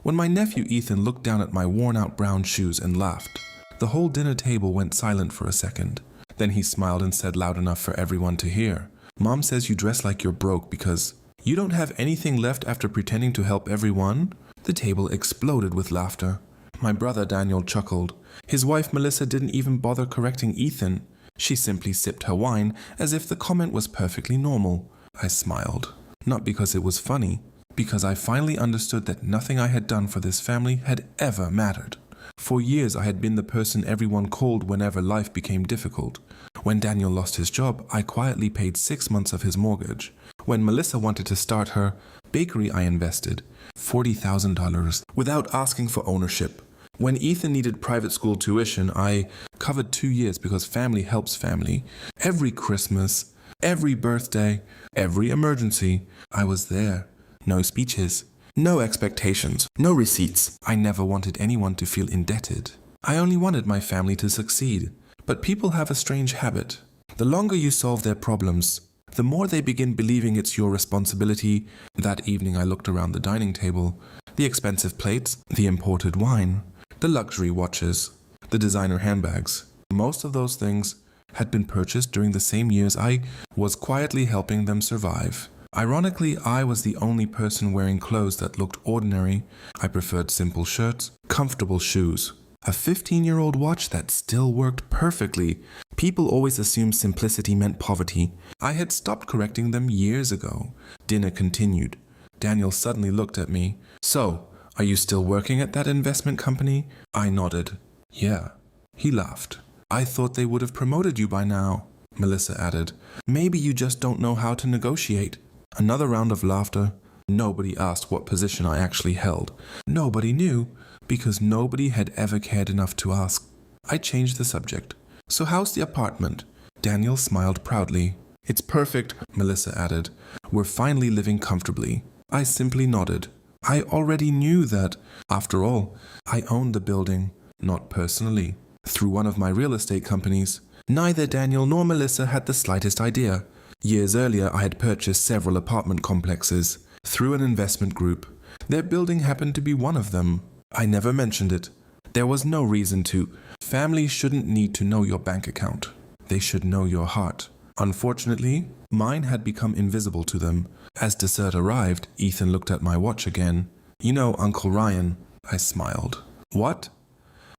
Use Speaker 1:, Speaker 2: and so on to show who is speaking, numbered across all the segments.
Speaker 1: when my nephew Ethan looked down at my worn-out brown shoes and laughed. The whole dinner table went silent for a second. Then he smiled and said loud enough for everyone to hear, "Mom says you dress like you're broke because you don't have anything left after pretending to help everyone?" The table exploded with laughter. My brother Daniel chuckled. His wife Melissa didn't even bother correcting Ethan. She simply sipped her wine as if the comment was perfectly normal. I smiled. Not because it was funny, because I finally understood that nothing I had done for this family had ever mattered. For years I had been the person everyone called whenever life became difficult. When Daniel lost his job, I quietly paid 6 months of his mortgage. When Melissa wanted to start her bakery, I invested $40,000 without asking for ownership. When Ethan needed private school tuition, I covered 2 years because family helps family. Every Christmas, every birthday, every emergency, I was there. No speeches, no expectations, no receipts. I never wanted anyone to feel indebted. I only wanted my family to succeed. But people have a strange habit. The longer you solve their problems, the more they begin believing it's your responsibility. That evening I looked around the dining table. The expensive plates, the imported wine, the luxury watches, the designer handbags. Most of those things had been purchased during the same years I was quietly helping them survive. Ironically, I was the only person wearing clothes that looked ordinary. I preferred simple shirts, comfortable shoes, a 15-year-old watch that still worked perfectly. People always assumed simplicity meant poverty. I had stopped correcting them years ago. Dinner continued. Daniel suddenly looked at me. "So, are you still working at that investment company?" I nodded. "Yeah." He laughed. "I thought they would have promoted you by now," Melissa added. "Maybe you just don't know how to negotiate." Another round of laughter. Nobody asked what position I actually held. Nobody knew, because nobody had ever cared enough to ask. I changed the subject. "So how's the apartment?" Daniel smiled proudly. "It's perfect," Melissa added. "We're finally living comfortably." I simply nodded. I already knew that, after all, I owned the building, not personally, through one of my real estate companies. Neither Daniel nor Melissa had the slightest idea. Years earlier, I had purchased several apartment complexes through an investment group. Their building happened to be one of them. I never mentioned it. There was no reason to. Families shouldn't need to know your bank account. They should know your heart. Unfortunately, mine had become invisible to them. As dessert arrived, Ethan looked at my watch again. "You know Uncle Ryan." I smiled. "What?"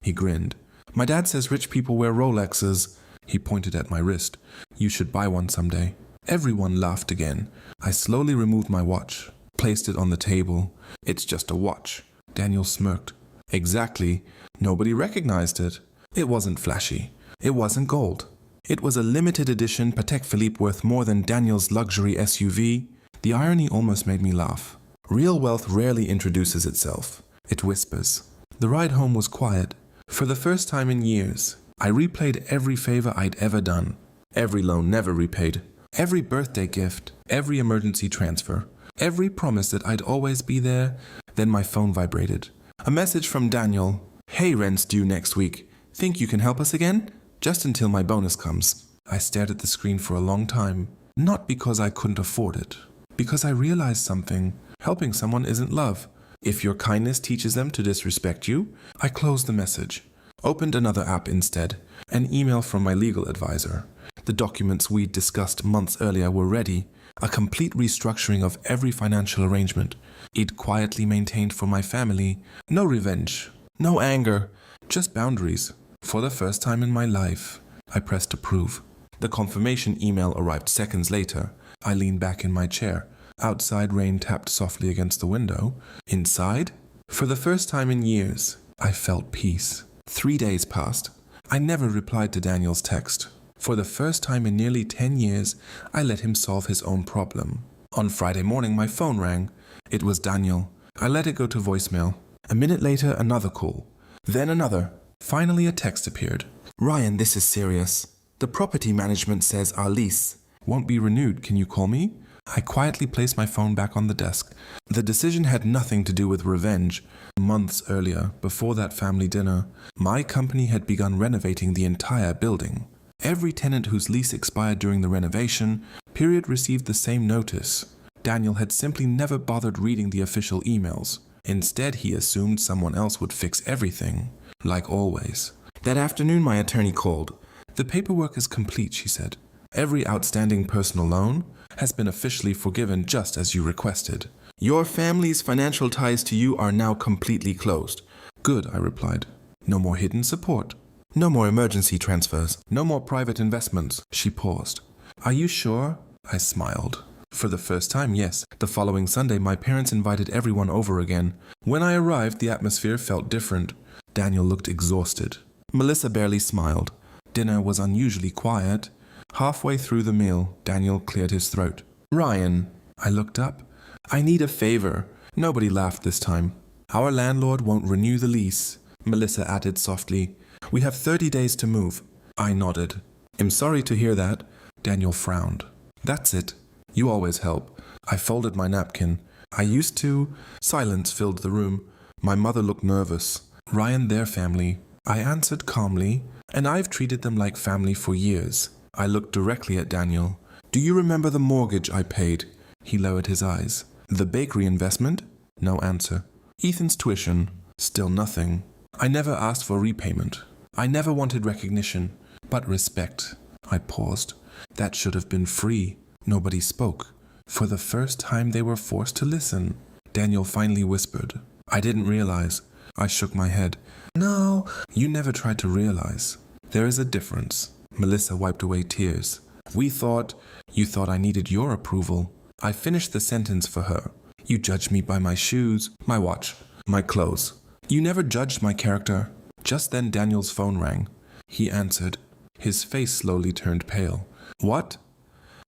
Speaker 1: He grinned. "My dad says rich people wear Rolexes." He pointed at my wrist. "You should buy one someday." Everyone laughed again. I slowly removed my watch, placed it on the table. "It's just a watch." Daniel smirked. "Exactly. Nobody recognized it. It wasn't flashy. It wasn't gold. It was a limited edition Patek Philippe worth more than Daniel's luxury SUV. The irony almost made me laugh. Real wealth rarely introduces itself. It whispers. The ride home was quiet. For the first time in years, I replayed every favor I'd ever done. Every loan never repaid. Every birthday gift. Every emergency transfer. Every promise that I'd always be there. Then my phone vibrated. A message from Daniel. "Hey, rent's due next week. Think you can help us again? Just until my bonus comes." I stared at the screen for a long time. Not because I couldn't afford it. Because I realized something. Helping someone isn't love. If your kindness teaches them to disrespect you, I closed the message. Opened another app instead. An email from my legal advisor. The documents we'd discussed months earlier were ready. A complete restructuring of every financial arrangement I'd quietly maintained for my family. No revenge. No anger. Just boundaries. For the first time in my life, I pressed approve. The confirmation email arrived seconds later. I leaned back in my chair. Outside, rain tapped softly against the window. Inside, for the first time in years, I felt peace. 3 days passed. I never replied to Daniel's text. For the first time in nearly 10 years, I let him solve his own problem. On Friday morning, my phone rang. It was Daniel. I let it go to voicemail. A minute later, another call. Then another. Finally, a text appeared. "Ryan, this is serious. The property management says our lease won't be renewed. Can you call me?" I quietly placed my phone back on the desk. The decision had nothing to do with revenge. Months earlier, before that family dinner, my company had begun renovating the entire building. Every tenant whose lease expired during the renovation period received the same notice. Daniel had simply never bothered reading the official emails. Instead, he assumed someone else would fix everything, like always. That afternoon, my attorney called. The paperwork is complete, she said. Every outstanding personal loan has been officially forgiven just as you requested. Your family's financial ties to you are now completely closed. Good, I replied. No more hidden support. No more emergency transfers. No more private investments. She paused. Are you sure? I smiled. For the first time, yes. The following Sunday, my parents invited everyone over again. When I arrived, the atmosphere felt different. Daniel looked exhausted. Melissa barely smiled. Dinner was unusually quiet. Halfway through the meal, Daniel cleared his throat. Ryan. I looked up. I need a favor. Nobody laughed this time. Our landlord won't renew the lease, Melissa added softly. We have 30 days to move. I nodded. I'm sorry to hear that. Daniel frowned. That's it. You always help. I folded my napkin. I used to. Silence filled the room. My mother looked nervous. Ryan, their family. I answered calmly, and I've treated them like family for years. I looked directly at Daniel. Do you remember the mortgage I paid? He lowered his eyes. The bakery investment? No answer. Ethan's tuition? Still nothing. I never asked for repayment. I never wanted recognition, but respect. I paused. That should have been free. Nobody spoke. For the first time they were forced to listen. Daniel finally whispered. I didn't realize. I shook my head. No, you never tried to realize. There is a difference. Melissa wiped away tears. You thought I needed your approval. I finished the sentence for her. You judged me by my shoes, my watch, my clothes. You never judged my character. Just then Daniel's phone rang. He answered. His face slowly turned pale. What?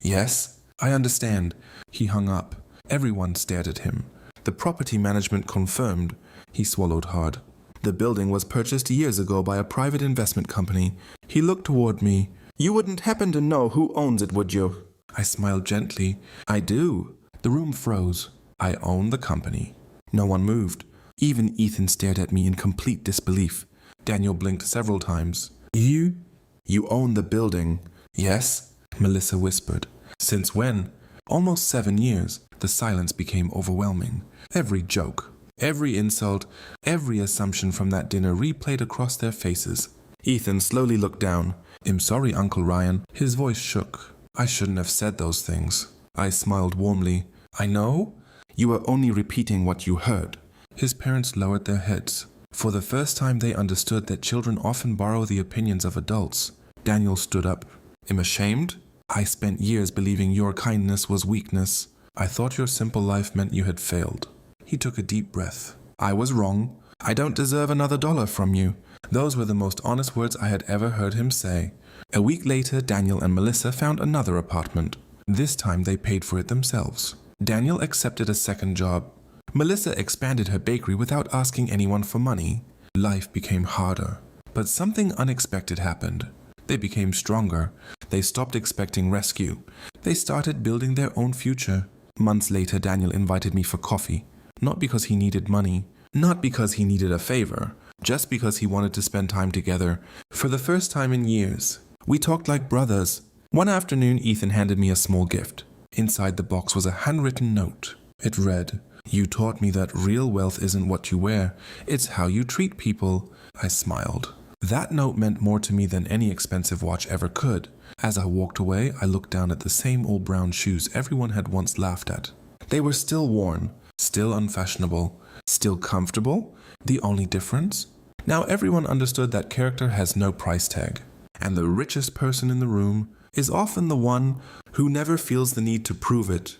Speaker 1: Yes, I understand. He hung up. Everyone stared at him. The property management confirmed. He swallowed hard. The building was purchased years ago by a private investment company. He looked toward me. You wouldn't happen to know who owns it, would you? I smiled gently. I do. The room froze. I own the company. No one moved. Even Ethan stared at me in complete disbelief. Daniel blinked several times. You own the building. Yes, Melissa whispered. Since when? Almost 7 years. The silence became overwhelming. Every joke, every insult, every assumption from that dinner replayed across their faces. Ethan slowly looked down. I'm sorry, Uncle Ryan. His voice shook. I shouldn't have said those things. I smiled warmly. I know. You were only repeating what you heard. His parents lowered their heads. For the first time they understood that children often borrow the opinions of adults. Daniel stood up. I'm ashamed. I spent years believing your kindness was weakness. I thought your simple life meant you had failed. He took a deep breath. I was wrong. I don't deserve another dollar from you. Those were the most honest words I had ever heard him say. A week later, Daniel and Melissa found another apartment. This time they paid for it themselves. Daniel accepted a second job. Melissa expanded her bakery without asking anyone for money. Life became harder. But something unexpected happened. They became stronger. They stopped expecting rescue. They started building their own future. Months later, Daniel invited me for coffee. Not because he needed money. Not because he needed a favor. Just because he wanted to spend time together. For the first time in years. We talked like brothers. One afternoon, Ethan handed me a small gift. Inside the box was a handwritten note. It read, You taught me that real wealth isn't what you wear. It's how you treat people. I smiled. That note meant more to me than any expensive watch ever could. As I walked away, I looked down at the same old brown shoes everyone had once laughed at. They were still worn, still unfashionable, still comfortable. The only difference? Now everyone understood that character has no price tag. And the richest person in the room is often the one who never feels the need to prove it